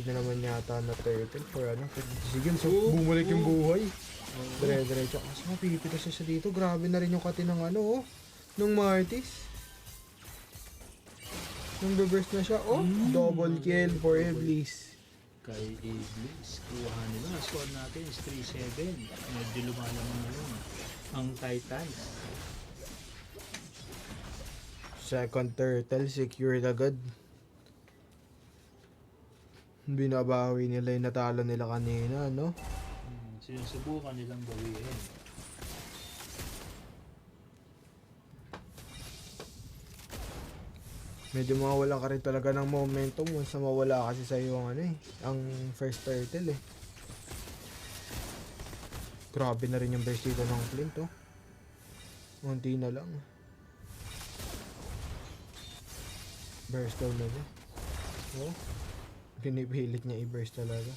na naman yata na turtle for ano. Sige, so bumalik yung buhay. Dire-diretso. Kaso mapipitas siya dito. Grabe na rin yung kati ng ano, oh. Nung Martis. Nung reverse na siya. Oh, double kill for Iblis. Kay Iblis, kuha nila. Score natin is 3-7. Medyo lumalamang na yun. Ang Titans. Second turtle, secured agad. Binabawi nila yung natalo nila kanina, no? Sinusubukan nilang bawiin. Medyo mawawalan ka rin talaga ng momentum once na mawala kasi sa iyo ang ano eh, ang first turtle eh. Grabe na rin yung burst dito ng Flint, oh. Unti na lang. Burst daw na ba? Oh. Pinipilit niya i-burst talaga.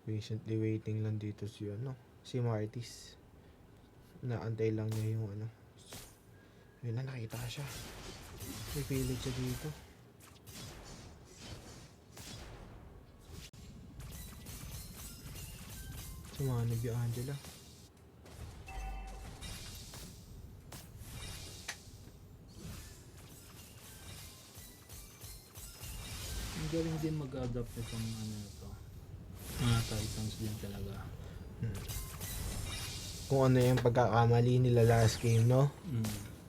Patiently waiting lang dito si ano, si Martis. Naantay lang niya yung ano. Yun na, nakita ka siya. Pipilit siya dito. Sumanib yung Angela. Ang galing din mag-adapt itong ano ito. Mga Titans din talaga. Kung ano yung pagkakamali nila last game, no?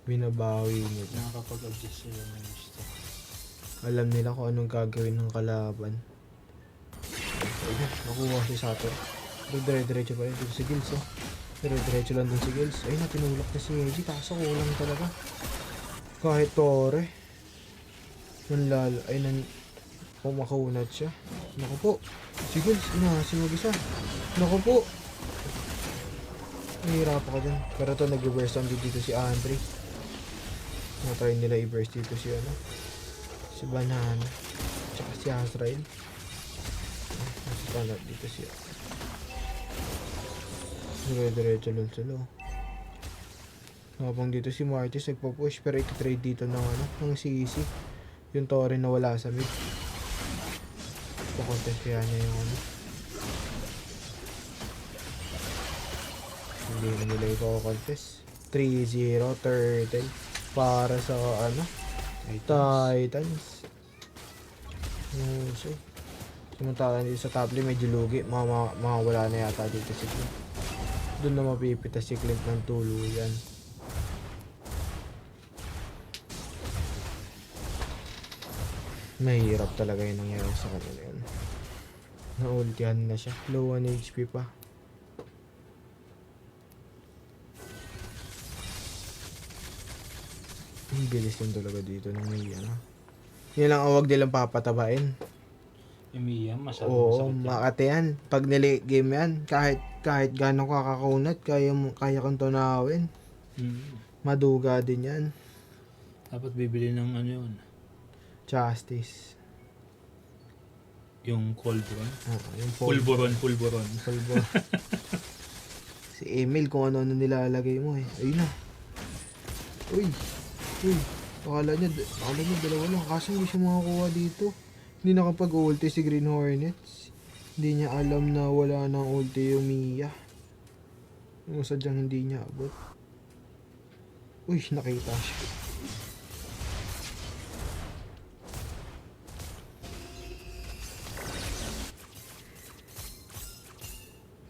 Binabawi nila. Nakakapag-adjust sila ng gusto. Alam nila kung anong gagawin ng kalaban. Ayun, nakuha si Sato. Dire-diretso pa rin dito si Gills, oh. Dire-diretso lang dun si Gills. Ayun na, tinulak na si Eji. Kaso kulang talaga. Kahit Tore. Nanlala. Ayun, pumakunat siya. Naku po. Si Gills, inahasin mag-isa. Naku po. Nahihirap ako dyan. Pero ito, nag-reverse on dito si Andre. Natry nila i-burst dito si ano. Si Banana. Tsaka si Azrael. Nasa tanat dito si dire-diretso lang sila. Habang dito si Martis nagpo-push pero iti-trade dito ng ano, ng CC. Yung Torre na wala sa mid. Pakontent kaya niya yung ano. Hindi na nila i-contest. 3-0 turtle para sa ano, Titans. So, samantalang dito sa top lane medyo lugi. Mawala na yata dito si Clint. Doon na mapipitas si Clint ng tuluyan. Mahirap talaga yung nangyari sa kanila yun. Na-ultihan na siya. Low 1 HP pa. Ang bilis lang talaga dito ng may ano. Yan lang awag nilang papatabain. Emiya, masyadong Oo, masakit yan. makate yan. Pag nili-game yan, kahit gano'ng kakakunat, kaya kang tunawin. Maduga din yan. Dapat bibili ng ano yun. Justice. Yung Colbron. Yung Pulburon. Si Emil, kung ano-ano nilalagay mo eh. Ayun na. Uy. Akala niya dalawa lang. Kaso hindi siya makakuha dito. Hindi nakapag-ulti si Green Hornets. Hindi niya alam na wala nang ulti yung Mia. Yung sadyang hindi niya abot. Uy, nakita siya.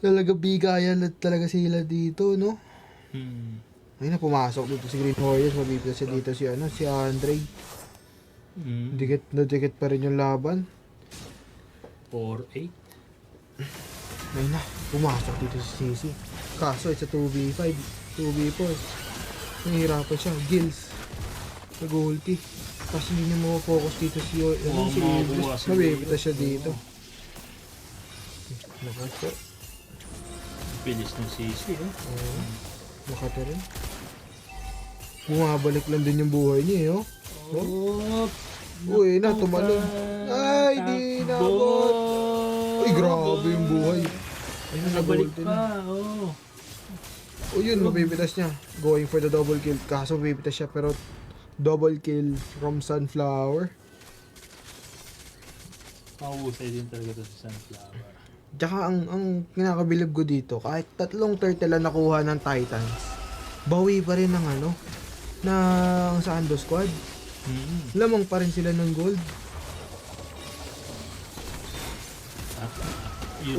Talaga bigayan talaga sila dito, no? Ayun na, pumasok dito si Green Hornets. Mabibigyan siya dito si Andre. Dikit pa rin yung laban. 4-8. Ayun na, pumasok dito si CC. Kaso it's a 2v5, 2v4. Nahihirapan siya. Gills. Nag-ulti. Kasi hindi niya mapafocus dito si Iblis. Mabibita siya dito. Naku. Bilis ng CC, eh. Makata rin. Bumabalik lang din yung buhay niya, eh, oh. Uy, na, tumalon. Ay, di nabot. Uy, grabe yung buhay. Ayun, Nabalik nag-ulti pa, na. O yun, mapipitas niya. Going for the double kill. Kaso mapipitas siya, pero Double kill from Sunflower. Mahusay din talaga to sa Sunflower. Tsaka ang kinakabilib ko dito, kahit tatlong turtle na nakuha ng Titans, bawi pa rin ng ano, ng Sando Squad. Lamang pa rin sila ng gold.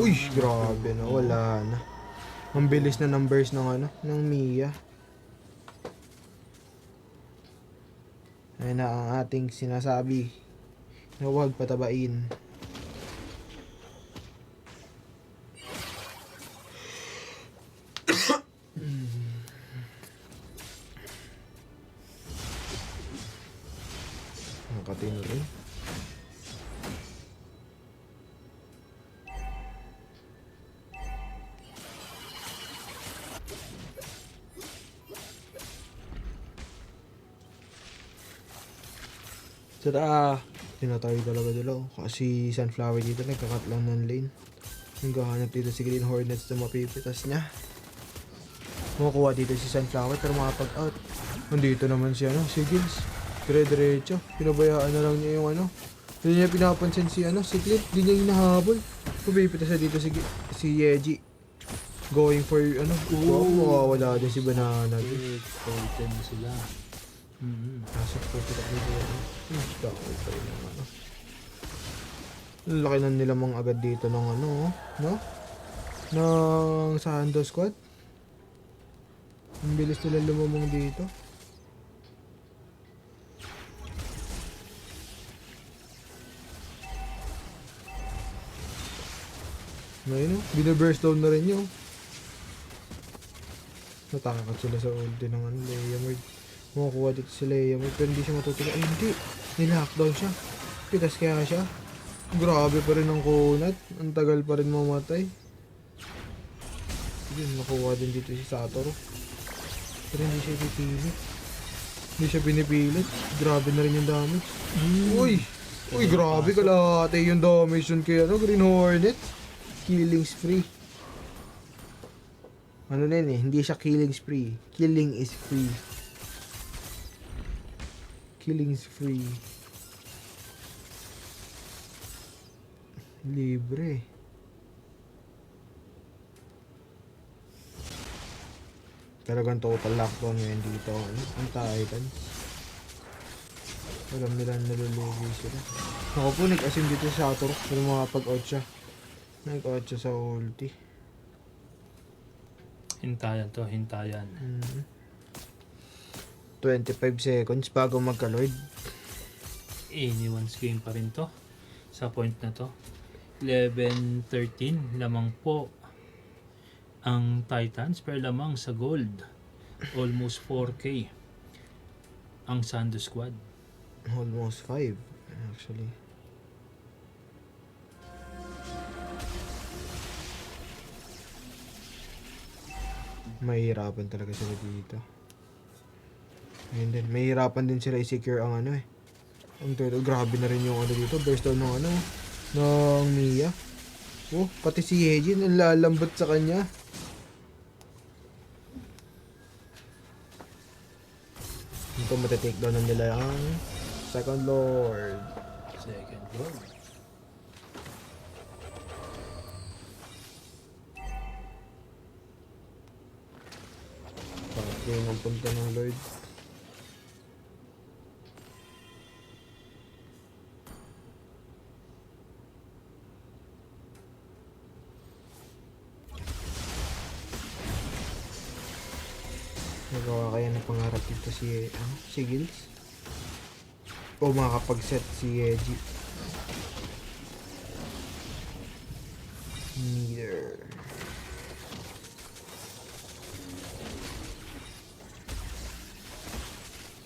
Uy, grabe na, wala na. Ang bilis na numbers ng ano, ng Mia. Ayun na ang ating sinasabi na huwag patabain. Nakatino rin. Tada! Tinatay talaga nila. Kasi Sunflower dito nagkakat lang ng lane. Naghahanap dito si Green Hornets na mapipitas niya. Makukuha dito si Sunflower pero makapag-out. Nandito naman si Gills. Dire-diretso. Pinabayaan na lang niya yung ano. Hindi niya pinapansin si si Clint. Hindi niya hinahabol. Pumipitas na dito si Yeji. Going for mawawala din si Banana. Totem sila. Pasok po sila dito. Dako pa rin ng ano. Ang laki na nilamang agad dito ng no? Ng Sando Squad. Ang bilis nila lumamang dito. Ngayon binaburst down na rin yun. Natakat sila sa ulti ng Leia Mord. Makukuha dito si Leia Mord pero hindi siya matutulog. Ay hindi! Nilockdown siya. Pitas kaya siya. Grabe pa rin ang kunat. Ang tagal pa rin mamatay. Yun, nakuha din dito si Satoru. Pero hindi siya pipilit. Hindi siya pinipilit. Grabe na rin yung damage. Uy! Uy, grabe kalahati yung damage yun kay Green Hornet. Killing spree. Ano na yun eh, hindi siya killing spree. Killing is free. Killing is free. Libre. Talagang total lockdown ngayon dito. Ang Titans. Alam nila nalulugi sila. Ako po nag-asim dito sa Satoru pero makapag-out siya. Nag-out siya sa ulti. Hintayan to, hintayan. 25 seconds bago magka-Lord. Anyone's game pa rin to. Sa point na to. 11-13. Lamang po ang Titans per lamang sa gold. Almost 4K. Ang Sando Squad. Almost 5 actually. Mahihirapan talaga sila dito. And then, mahihirapan din sila i-secure ang ang turtle. Grabe na rin yung dito. Burst down ng ng Mia. Oh, pati si Yeji nalalambot sa kanya. Ito matatake down na nila ang second lord. Second goal. Yun ang punta ng Lord. Nagawa kaya ng pangarap dito si Gills? O makakapag-set si Yeji? Neither.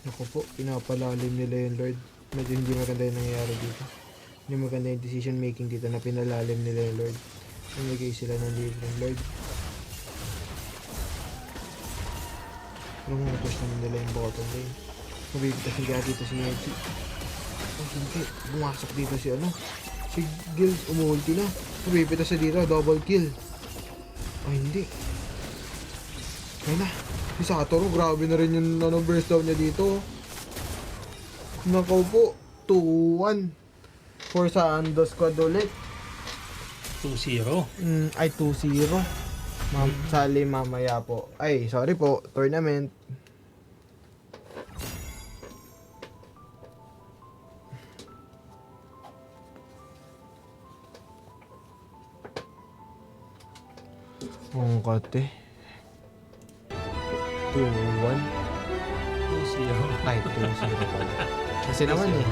Ako po, pinapalalim nila yung Lord. Medyo hindi maganda yung nangyayari dito. Hindi maganda yung decision making dito na pinalalim nila yung Lord. Namigay sila ng libreng Lord. Pero push naman nila yung bottom lane. Mabibigtas niya dito si Yeji. Oh, hindi. Bumasok dito si si Gills, umulti na. Mabibigtas siya dito, double kill. Oh, hindi. Kaya na. Si Satoru, grabe na rin yung burst down niya dito. Nako po, 2-1. For sa Ando Squad ulit. 2-0. Ay, 2-0. Sali mamaya po. Ay, sorry po. Tournament. Ang kate. 2-1. 2-0. Ay, 2-0 pala. Kasi naman eh.